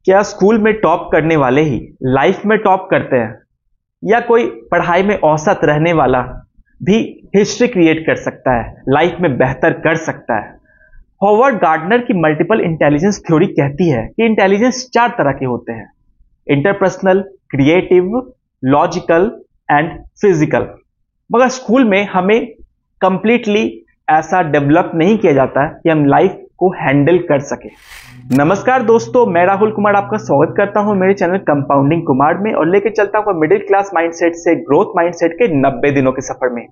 क्या स्कूल में टॉप करने वाले ही लाइफ में टॉप करते हैं, या कोई पढ़ाई में औसत रहने वाला भी हिस्ट्री क्रिएट कर सकता है, लाइफ में बेहतर कर सकता है? हॉवर्ड गार्डनर की मल्टीपल इंटेलिजेंस थ्योरी कहती है कि इंटेलिजेंस 4 तरह के होते हैं: interpersonal, creative, logical and physical. मगर स्कूल में हमें कंप्लीटली ऐसा डेवलप नहीं किया जाता है कि हम लाइफ को हैंडल कर सके। नमस्कार दोस्तों, मैं राहुल कुमार आपका स्वागत करता हूं मेरे चैनल कंपाउंडिंग कुमार में और लेकर चलता हूं मिडिल क्लास माइंडसेट से ग्रोथ माइंडसेट के 90 दिनों के सफर में।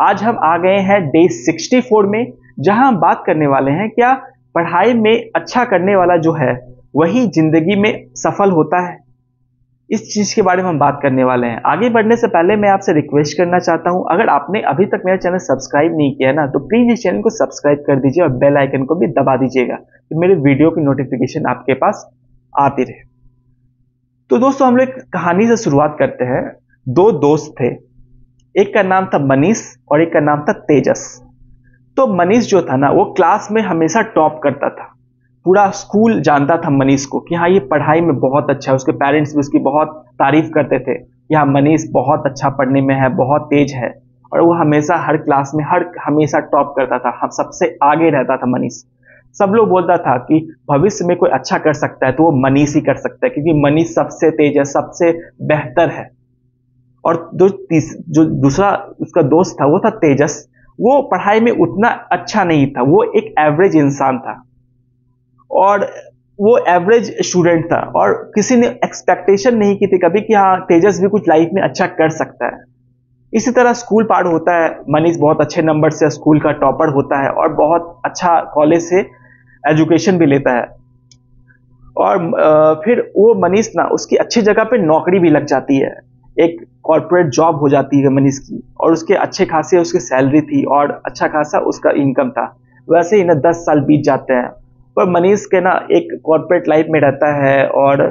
आज हम आ गए हैं डे 64 में, जहां हम बात करने वाले हैं क्या पढ़ाई में अच्छा करने वाला जो है वही जिंदगी में सफल होता है। इस चीज के बारे में हम बात करने वाले हैं। आगे बढ़ने से पहले मैं आपसे रिक्वेस्ट करना चाहता हूं, अगर आपने अभी तक मेरा चैनल सब्सक्राइब नहीं किया ना तो प्लीज इस चैनल को सब्सक्राइब कर दीजिए और बेल आइकन को भी दबा दीजिएगा तो मेरे वीडियो की नोटिफिकेशन आपके पास आती रहे। तो दोस्तों, हम लोग कहानी से शुरुआत करते हैं। 2 दोस्त थे, एक का नाम था मनीष और एक का नाम था तेजस। तो मनीष जो था ना, वो क्लास में हमेशा टॉप करता था। पूरा स्कूल जानता था मनीष को कि हाँ, ये पढ़ाई में बहुत अच्छा है। उसके पेरेंट्स भी उसकी बहुत तारीफ करते थे कि हाँ, मनीष बहुत अच्छा पढ़ने में है, बहुत तेज है। और वो हमेशा हर क्लास में हमेशा टॉप करता था, हम सबसे आगे रहता था मनीष। सब लोग बोलता था कि भविष्य में कोई अच्छा कर सकता है तो वो मनीष ही कर सकता है, क्योंकि मनीष सबसे तेज है, सबसे बेहतर है। और जो दूसरा उसका दोस्त था वो था तेजस। वो पढ़ाई में उतना अच्छा नहीं था, वो एक एवरेज इंसान था और वो एवरेज स्टूडेंट था और किसी ने एक्सपेक्टेशन नहीं की थी कभी कि हाँ, तेजस भी कुछ लाइफ में अच्छा कर सकता है। इसी तरह स्कूल पार होता है, मनीष बहुत अच्छे नंबर से स्कूल का टॉपर होता है और बहुत अच्छा कॉलेज से एजुकेशन भी लेता है। और फिर वो मनीष ना, उसकी अच्छी जगह पे नौकरी भी लग जाती है, एक कॉर्पोरेट जॉब हो जाती है मनीष की, और उसके अच्छे खासे उसकी सैलरी थी और अच्छा खासा उसका इनकम था। वैसे ही ना 10 साल बीत जाते हैं, पर मनीष के ना एक कॉर्पोरेट लाइफ में रहता है और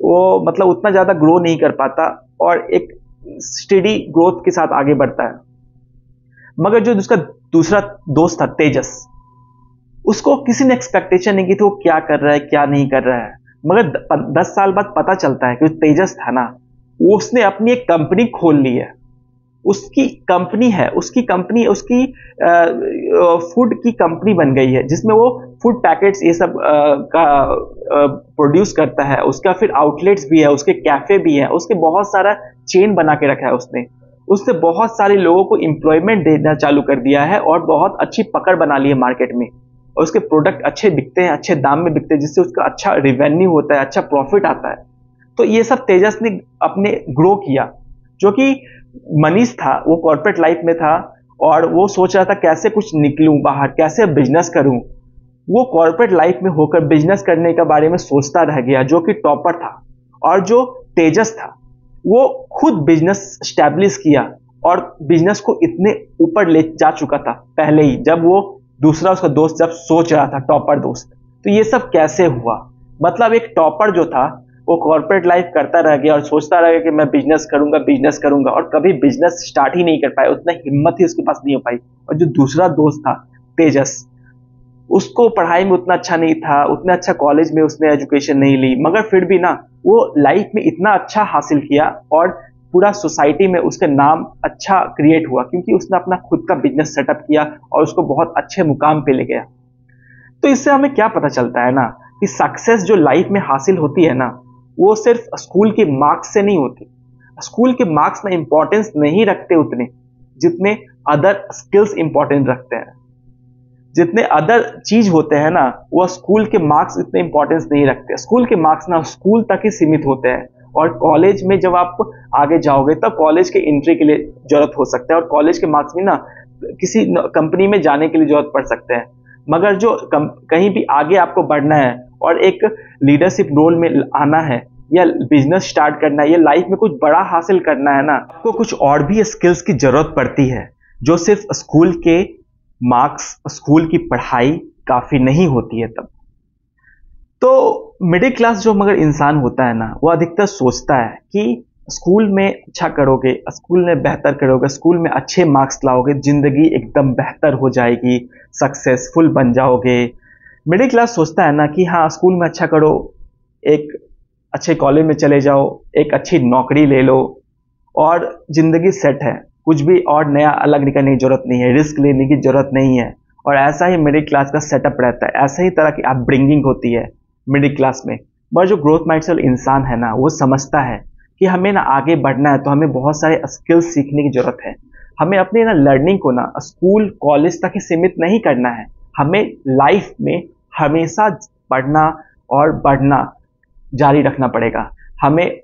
वो मतलब उतना ज़्यादा ग्रो नहीं कर पाता और एक स्टेडी ग्रोथ के साथ आगे बढ़ता है। मगर जो उसका दूसरा दोस्त था तेजस, उसको किसी ने एक्सपेक्टेशन नहीं की थी वो क्या कर रहा है क्या नहीं कर रहा है। मगर 10 साल बाद पता चलता है कि तेजस था ना, उसने अपनी एक कंपनी खोल ली है। उसकी कंपनी है, उसकी फूड की कंपनी बन गई है, जिसमें वो फूड पैकेट्स ये सब का प्रोड्यूस करता है। उसका फिर आउटलेट्स भी है, उसके कैफे भी है, उसके बहुत सारा चेन बना के रखा है उसने बहुत सारे लोगों को एम्प्लॉयमेंट देना चालू कर दिया है और बहुत अच्छी पकड़ बना ली है मार्केट में। और उसके प्रोडक्ट अच्छे बिकते हैं, अच्छे दाम में बिकते हैं, जिससे उसका अच्छा रेवेन्यू होता है, अच्छा प्रॉफिट आता है। तो ये सब तेजस ने अपने ग्रो किया। जो कि मनीष था वो कॉर्पोरेट लाइफ में था और वो सोच रहा था कैसे कुछ निकलूं बाहर, कैसे बिजनेस करूं। वो कॉर्पोरेट लाइफ में होकर बिजनेस करने के बारे में सोचता रह गया, जो कि टॉपर था। और जो तेजस था वो खुद बिजनेस स्टैब्लिश किया और बिजनेस को इतने ऊपर ले जा चुका था पहले ही, जब वो दूसरा उसका दोस्त जब सोच रहा था, टॉपर दोस्त। तो ये सब कैसे हुआ? मतलब एक टॉपर जो था वो कॉर्पोरेट लाइफ करता रह गया और सोचता रह गया कि मैं बिजनेस करूंगा और कभी बिजनेस स्टार्ट ही नहीं कर पाया, उतना हिम्मत ही उसके पास नहीं हो पाई। और जो दूसरा दोस्त था तेजस, उसको पढ़ाई में उतना अच्छा नहीं था, उतना अच्छा कॉलेज में उसने एजुकेशन नहीं ली, मगर फिर भी ना वो लाइफ में इतना अच्छा हासिल किया और पूरा सोसाइटी में उसका नाम अच्छा क्रिएट हुआ, क्योंकि उसने अपना खुद का बिजनेस सेटअप किया और उसको बहुत अच्छे मुकाम पे ले गया। तो इससे हमें क्या पता चलता है ना कि सक्सेस जो लाइफ में हासिल होती है ना, वो सिर्फ स्कूल के मार्क्स से नहीं होती। स्कूल के मार्क्स में इंपॉर्टेंस नहीं रखते उतने जितने अदर स्किल्स इंपॉर्टेंट रखते हैं। जितने अदर चीज होते हैं ना, वो स्कूल के मार्क्स इतने इंपॉर्टेंस नहीं रखते। स्कूल के मार्क्स ना स्कूल तक ही सीमित होते हैं और कॉलेज में जब आप आगे जाओगे तब कॉलेज के एंट्री के लिए जरूरत हो सकता है और कॉलेज के मार्क्स में ना किसी कंपनी में जाने के लिए जरूरत पड़ सकते हैं। मगर जो कहीं भी आगे आपको बढ़ना है और एक लीडरशिप रोल में आना है या बिजनेस स्टार्ट करना है या लाइफ में कुछ बड़ा हासिल करना है ना, आपको कुछ और भी स्किल्स की जरूरत पड़ती है, जो सिर्फ स्कूल के मार्क्स, स्कूल की पढ़ाई काफी नहीं होती है तब। तो मिडिल क्लास जो मगर इंसान होता है ना, वो अधिकतर सोचता है कि स्कूल में अच्छा करोगे, स्कूल में बेहतर करोगे, स्कूल में अच्छे मार्क्स लाओगे, जिंदगी एकदम बेहतर हो जाएगी, सक्सेसफुल बन जाओगे। मिडिल क्लास सोचता है ना कि हाँ, स्कूल में अच्छा करो, एक अच्छे कॉलेज में चले जाओ, एक अच्छी नौकरी ले लो और ज़िंदगी सेट है। कुछ भी और नया अलग करने की ज़रूरत नहीं है, रिस्क लेने की ज़रूरत नहीं है। और ऐसा ही मिडिल क्लास का सेटअप रहता है, ऐसा ही तरह की अपब्रिंगिंग होती है मिडिल क्लास में। मगर जो ग्रोथ माइंडसेट इंसान है ना, वो समझता है कि हमें ना आगे बढ़ना है तो हमें बहुत सारे स्किल्स सीखने की ज़रूरत है। हमें अपने ना लर्निंग को ना स्कूल कॉलेज तक ही सीमित नहीं करना है, हमें लाइफ में हमेशा पढ़ना और बढ़ना जारी रखना पड़ेगा। हमें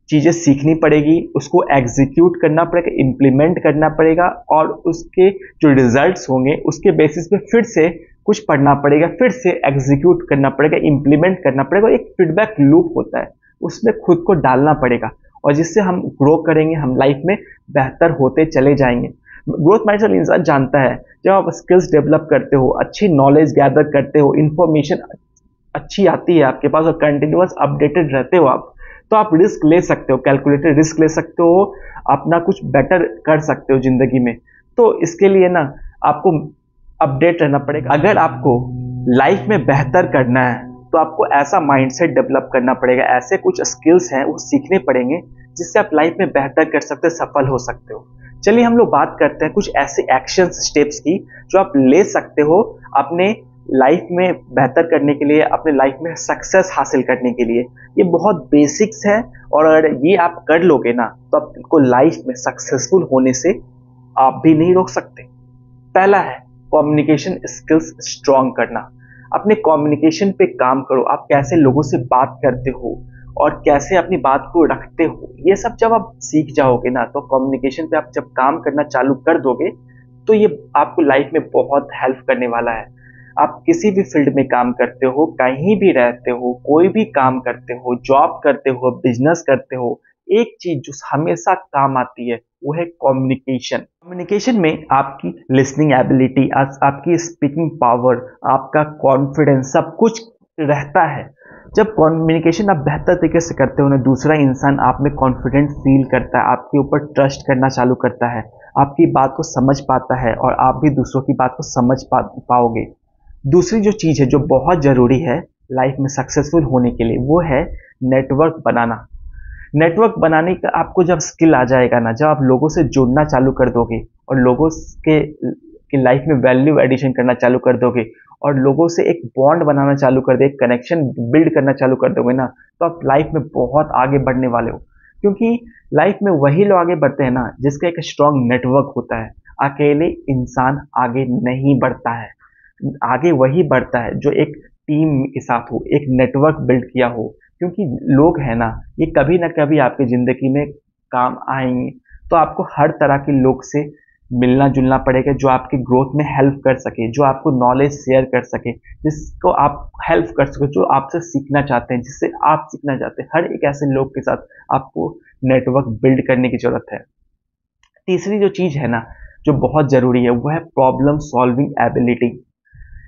चीज़ें सीखनी पड़ेगी, उसको एग्जीक्यूट करना पड़ेगा, इम्प्लीमेंट करना पड़ेगा और उसके जो रिजल्ट्स होंगे उसके बेसिस पे फिर से कुछ पढ़ना पड़ेगा, फिर से एग्जीक्यूट करना पड़ेगा, इम्प्लीमेंट करना पड़ेगा। एक फीडबैक लूप होता है, उसमें खुद को डालना पड़ेगा और जिससे हम ग्रो करेंगे, हम लाइफ में बेहतर होते चले जाएंगे। ग्रोथ माइंडसेट इंसान जानता है जब आप स्किल्स डेवलप करते हो, अच्छी नॉलेज गैदर करते हो, इंफॉर्मेशन अच्छी आती है आपके पास और कंटिन्यूअस अपडेटेड रहते हो आप, तो आप रिस्क ले सकते हो, कैलकुलेटेड रिस्क ले सकते हो, अपना कुछ बेटर कर सकते हो ज़िंदगी में। तो इसके लिए ना आपको अपडेट रहना पड़ेगा। अगर आपको लाइफ में बेहतर करना है तो आपको ऐसा माइंडसेट डेवलप करना पड़ेगा, ऐसे कुछ स्किल्स हैं वो सीखने पड़ेंगे जिससे आप लाइफ में बेहतर कर सकते हो, सफल हो सकते हो। चलिए हम लोग बात करते हैं कुछ ऐसे एक्शन स्टेप्स की जो आप ले सकते हो अपने लाइफ में बेहतर करने के लिए, अपने लाइफ में सक्सेस हासिल करने के लिए। ये बहुत बेसिक्स है और अगर ये आप कर लोगे ना तो आपको लाइफ में सक्सेसफुल होने से आप भी नहीं रोक सकते। पहला है कम्युनिकेशन स्किल्स स्ट्रांग करना। अपने कम्युनिकेशन पे काम करो, आप कैसे लोगों से बात करते हो और कैसे अपनी बात को रखते हो, ये सब जब आप सीख जाओगे ना तो कम्युनिकेशन पे आप जब काम करना चालू कर दोगे तो ये आपको लाइफ में बहुत हेल्प करने वाला है। आप किसी भी फील्ड में काम करते हो, कहीं भी रहते हो, कोई भी काम करते हो, जॉब करते हो, बिजनेस करते हो, एक चीज जो हमेशा काम आती है वो है कम्युनिकेशन। कम्युनिकेशन में आपकी लिसनिंग एबिलिटी, आपकी स्पीकिंग पावर, आपका कॉन्फिडेंस सब कुछ रहता है। जब कम्युनिकेशन आप बेहतर तरीके से करते हो ना, दूसरा इंसान आप में कॉन्फिडेंट फील करता है, आपके ऊपर ट्रस्ट करना चालू करता है, आपकी बात को समझ पाता है और आप भी दूसरों की बात को समझ पाओगे। दूसरी जो चीज़ है जो बहुत ज़रूरी है लाइफ में सक्सेसफुल होने के लिए, वो है नेटवर्क बनाना। नेटवर्क बनाने का आपको जब स्किल आ जाएगा ना, जब आप लोगों से जुड़ना चालू कर दोगे और लोगों के लाइफ में वैल्यू एडिशन करना चालू कर दोगे और लोगों से एक बॉन्ड बनाना चालू कर दे, एक कनेक्शन बिल्ड करना चालू कर दोगे ना, तो आप लाइफ में बहुत आगे बढ़ने वाले हो। क्योंकि लाइफ में वही लोग आगे बढ़ते हैं ना जिसका एक स्ट्रांग नेटवर्क होता है। अकेले इंसान आगे नहीं बढ़ता है, आगे वही बढ़ता है जो एक टीम के साथ हो, एक नेटवर्क बिल्ड किया हो। क्योंकि लोग हैं ना, ये कभी ना कभी आपकी ज़िंदगी में काम आएंगे, तो आपको हर तरह के लोग से मिलना जुलना पड़ेगा जो आपकी ग्रोथ में हेल्प कर सके, जो आपको नॉलेज शेयर कर सके, जिसको आप हेल्प कर सको, जो आपसे सीखना चाहते हैं, जिससे आप सीखना चाहते हैं। हर एक ऐसे लोग के साथ आपको नेटवर्क बिल्ड करने की ज़रूरत है। तीसरी जो चीज़ है ना जो बहुत ज़रूरी है वो है प्रॉब्लम सॉल्विंग एबिलिटी।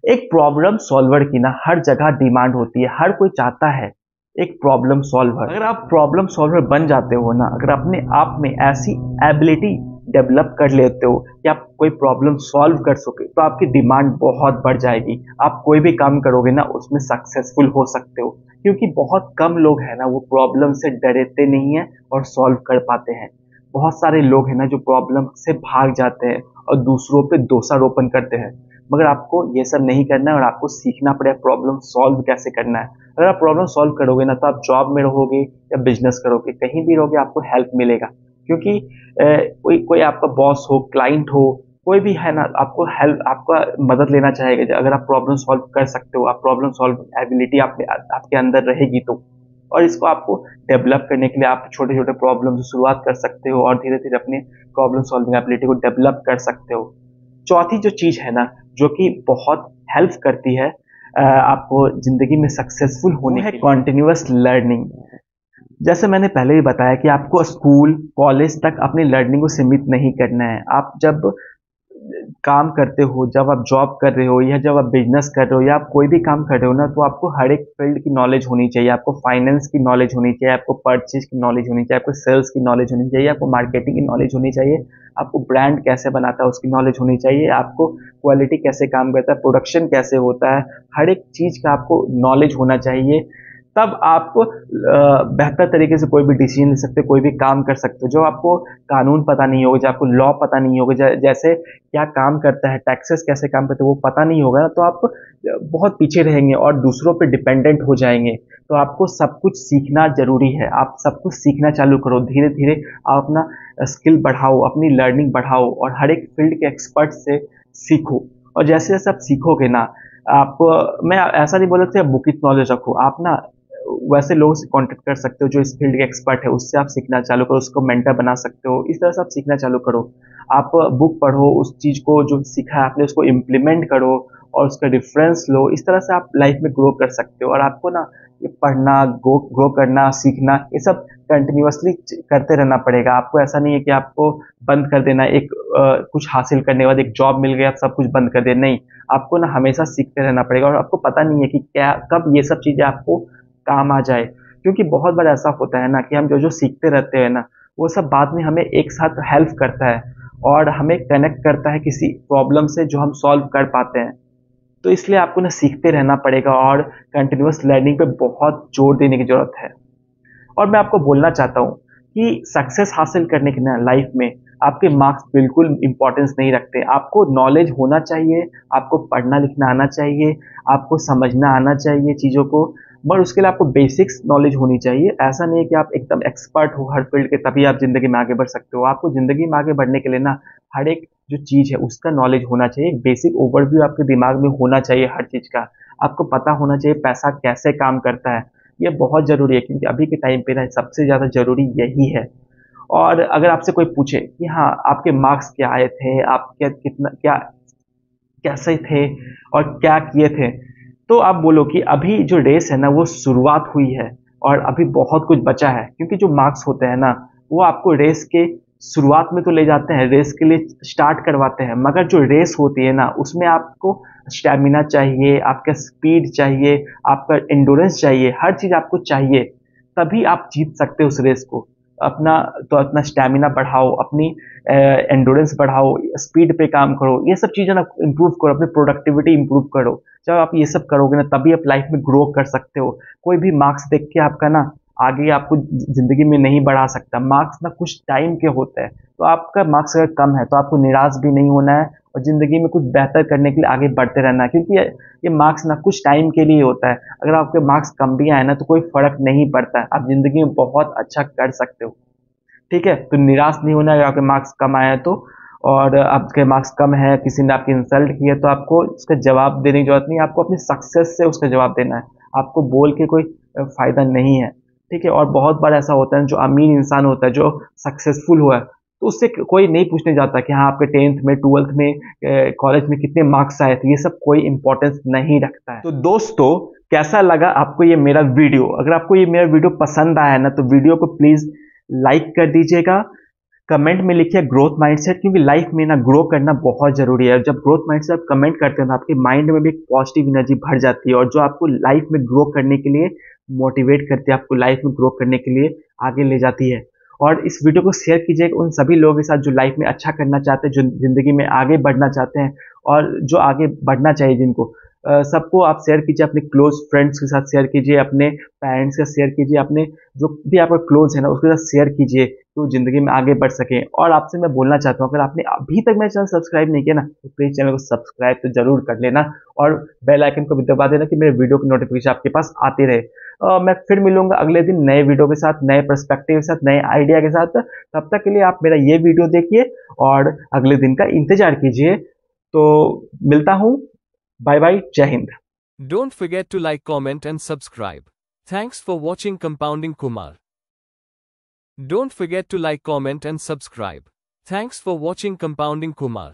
एक प्रॉब्लम सॉल्वर की ना हर जगह डिमांड होती है, हर कोई चाहता है एक प्रॉब्लम सॉल्वर। अगर आप प्रॉब्लम सॉल्वर बन जाते हो ना, अगर अपने आप में ऐसी एबिलिटी डेवलप कर लेते हो कि आप कोई प्रॉब्लम सॉल्व कर सके, तो आपकी डिमांड बहुत बढ़ जाएगी। आप कोई भी काम करोगे ना उसमें सक्सेसफुल हो सकते हो। क्योंकि बहुत कम लोग हैं ना वो प्रॉब्लम से डरते नहीं हैं और सॉल्व कर पाते हैं। बहुत सारे लोग हैं ना जो प्रॉब्लम से भाग जाते हैं और दूसरों पे दोषारोपण करते हैं। मगर आपको ये सब नहीं करना है और आपको सीखना पड़ेगा प्रॉब्लम सॉल्व कैसे करना है। अगर आप प्रॉब्लम सॉल्व करोगे ना तो आप जॉब में रहोगे या बिजनेस करोगे, कहीं भी रहोगे आपको हेल्प मिलेगा। क्योंकि कोई आपका बॉस हो, क्लाइंट हो, कोई भी है ना, आपको हेल्प, आपका मदद लेना चाहेगा। अगर आप प्रॉब्लम सॉल्व कर सकते हो, आप प्रॉब्लम सॉल्व एबिलिटी आपके अंदर रहेगी तो, और इसको आपको डेवलप करने के लिए आप छोटे छोटे प्रॉब्लम से शुरुआत कर सकते हो और धीरे धीरे अपने प्रॉब्लम सॉल्विंग एबिलिटी को डेवलप कर सकते हो। चौथी जो चीज़ है ना जो कि बहुत हेल्प करती है आपको ज़िंदगी में सक्सेसफुल होने है, कॉन्टिन्यूअस लर्निंग। जैसे मैंने पहले भी बताया कि आपको स्कूल कॉलेज तक अपनी लर्निंग को सीमित नहीं करना है। आप जब काम करते हो, जब आप जॉब कर रहे हो या जब आप बिजनेस कर रहे हो या आप कोई भी काम कर रहे हो ना, तो आपको हर एक फील्ड की नॉलेज होनी चाहिए। आपको फाइनेंस की नॉलेज होनी चाहिए, आपको परचेज की नॉलेज होनी चाहिए, आपको सेल्स की नॉलेज होनी चाहिए, आपको मार्केटिंग की नॉलेज होनी चाहिए, आपको ब्रांड कैसे बनाता है उसकी नॉलेज होनी चाहिए, आपको क्वालिटी कैसे काम करता है, प्रोडक्शन कैसे होता है, हर एक चीज़ का आपको नॉलेज होना चाहिए। तब आप बेहतर तरीके से कोई भी डिसीजन ले सकते हो, कोई भी काम कर सकते हो। जो आपको कानून पता नहीं होगा, जो आपको लॉ पता नहीं होगा, जैसे क्या काम करता है, टैक्सेस कैसे काम करते हैं, वो पता नहीं होगा ना, तो आप बहुत पीछे रहेंगे और दूसरों पे डिपेंडेंट हो जाएंगे। तो आपको सब कुछ सीखना जरूरी है। आप सब कुछ सीखना चालू करो, धीरे धीरे आप अपना स्किल बढ़ाओ, अपनी लर्निंग बढ़ाओ और हर एक फील्ड के एक्सपर्ट से सीखो। और जैसे जैसे आप सीखोगे ना, आप मैं ऐसा नहीं बोल सकता बुकित नॉलेज रखो, आप ना वैसे लोगों से कांटेक्ट कर सकते हो जो इस फील्ड के एक्सपर्ट है, उससे आप सीखना चालू करो, उसको मेंटर बना सकते हो। इस तरह से आप सीखना चालू करो। आप बुक पढ़ो, उस चीज को जो सीखा है आपने उसको इम्प्लीमेंट करो और उसका रेफरेंस लो। इस तरह से आप लाइफ में ग्रो कर सकते हो। और आपको ना ये पढ़ना, ग्रो करना, सीखना, ये सब कंटिन्यूअसली करते रहना पड़ेगा। आपको ऐसा नहीं है कि आपको बंद कर देना, एक कुछ हासिल करने के बाद एक जॉब मिल गया आप सब कुछ बंद कर दे, नहीं। आपको ना हमेशा सीखते रहना पड़ेगा। और आपको पता नहीं है कि क्या कब ये सब चीजें आपको काम आ जाए, क्योंकि बहुत बार ऐसा होता है ना कि हम जो जो सीखते रहते हैं ना, वो सब बाद में हमें एक साथ हेल्प करता है और हमें कनेक्ट करता है किसी प्रॉब्लम से जो हम सॉल्व कर पाते हैं। तो इसलिए आपको ना सीखते रहना पड़ेगा और कंटिन्यूअस लर्निंग पे बहुत जोर देने की जरूरत है। और मैं आपको बोलना चाहता हूँ कि सक्सेस हासिल करने के ना लाइफ में आपके मार्क्स बिल्कुल इंपॉर्टेंस नहीं रखते। आपको नॉलेज होना चाहिए, आपको पढ़ना लिखना आना चाहिए, आपको समझना आना चाहिए चीज़ों को, पर उसके लिए आपको बेसिक्स नॉलेज होनी चाहिए। ऐसा नहीं है कि आप एकदम एक्सपर्ट हो हर फील्ड के तभी आप ज़िंदगी में आगे बढ़ सकते हो। आपको ज़िंदगी में आगे बढ़ने के लिए ना हर एक जो चीज़ है उसका नॉलेज होना चाहिए। एक बेसिक ओवरव्यू आपके दिमाग में होना चाहिए हर चीज़ का। आपको पता होना चाहिए पैसा कैसे काम करता है। ये बहुत ज़रूरी है, क्योंकि अभी के टाइम पे ना सबसे ज़्यादा ज़रूरी यही है। और अगर आपसे कोई पूछे कि हाँ आपके मार्क्स क्या आए थे, आप क्या कितना क्या कैसे थे और क्या किए थे, तो आप बोलो कि अभी जो रेस है ना वो शुरुआत हुई है और अभी बहुत कुछ बचा है। क्योंकि जो मार्क्स होते हैं ना वो आपको रेस के शुरुआत में तो ले जाते हैं, रेस के लिए स्टार्ट करवाते हैं, मगर जो रेस होती है ना उसमें आपको स्टैमिना चाहिए, आपका स्पीड चाहिए, आपका एंडोरेंस चाहिए, हर चीज़ आपको चाहिए, तभी आप जीत सकते हो उस रेस को। अपना तो अपना स्टैमिना बढ़ाओ, अपनी एंडोरेंस बढ़ाओ, स्पीड पे काम करो, ये सब चीज़ें ना इम्प्रूव करो, अपनी प्रोडक्टिविटी इम्प्रूव करो। जब आप ये सब करोगे ना तभी आप लाइफ में ग्रो कर सकते हो। कोई भी मार्क्स देख के आपका ना आगे आपको जिंदगी में नहीं बढ़ा सकता। मार्क्स ना कुछ टाइम के होते हैं, तो आपका मार्क्स अगर कम है तो आपको निराश भी नहीं होना है और जिंदगी में कुछ बेहतर करने के लिए आगे बढ़ते रहना है। क्योंकि ये मार्क्स ना कुछ टाइम के लिए होता है। अगर आपके मार्क्स कम भी आए ना तो कोई फर्क नहीं पड़ता है, आप जिंदगी में बहुत अच्छा कर सकते हो। ठीक है, तो निराश नहीं होना है अगर आपके मार्क्स कम आए हैं तो। और आपके मार्क्स कम है, किसी ने आपकी इंसल्ट की है, तो आपको उसका जवाब देने की जरूरत नहीं है। आपको अपनी सक्सेस से उसका जवाब देना है, आपको बोल के कोई फायदा नहीं है। ठीक है, और बहुत बार ऐसा होता है जो अमीर इंसान होता है, जो सक्सेसफुल हुआ है, तो उससे कोई नहीं पूछने जाता कि हाँ आपके 10th में, 12th में, कॉलेज में कितने मार्क्स आए थे। ये सब कोई इंपॉर्टेंस नहीं रखता है। तो दोस्तों, कैसा लगा आपको ये मेरा वीडियो? अगर आपको ये मेरा वीडियो पसंद आया ना तो वीडियो को प्लीज लाइक कर दीजिएगा। कमेंट में लिखिए ग्रोथ माइंडसेट, क्योंकि लाइफ में ना ग्रो करना बहुत जरूरी है। जब ग्रोथ माइंडसेट आप कमेंट करते हैं तो आपके माइंड में भी एक पॉजिटिव एनर्जी भर जाती है और जो आपको लाइफ में ग्रो करने के लिए मोटिवेट करती है, आपको लाइफ में ग्रो करने के लिए आगे ले जाती है। और इस वीडियो को शेयर कीजिए उन सभी लोगों के साथ जो लाइफ में अच्छा करना चाहते हैं, जो जिंदगी में आगे बढ़ना चाहते हैं और जो आगे बढ़ना चाहिए जिनको, सबको आप शेयर कीजिए। अपने क्लोज फ्रेंड्स के साथ शेयर कीजिए, अपने पेरेंट्स के साथ शेयर कीजिए, अपने जो भी आपका क्लोज है ना उसके साथ शेयर कीजिए तो जिंदगी में आगे बढ़ सकें। और आपसे मैं बोलना चाहता हूँ, अगर आपने अभी तक मेरा चैनल सब्सक्राइब नहीं किया ना तो प्लीज चैनल को सब्सक्राइब तो जरूर कर लेना और बेल आइकन को भी दबा देना कि मेरे वीडियो की नोटिफिकेशन आपके पास आती रहे। मैं फिर मिलूंगा अगले दिन नए वीडियो के साथ, नए पर्सपेक्टिव के साथ, नए आइडिया के साथ। तब तक के लिए आप मेरा ये वीडियो देखिए और अगले दिन का इंतजार कीजिए। तो मिलता हूँ, बाय बाय, जय Hind. Don't forget to like, comment and subscribe. Thanks for watching Compounding Kumar. Don't forget to like, comment and subscribe. Thanks for watching Compounding Kumar.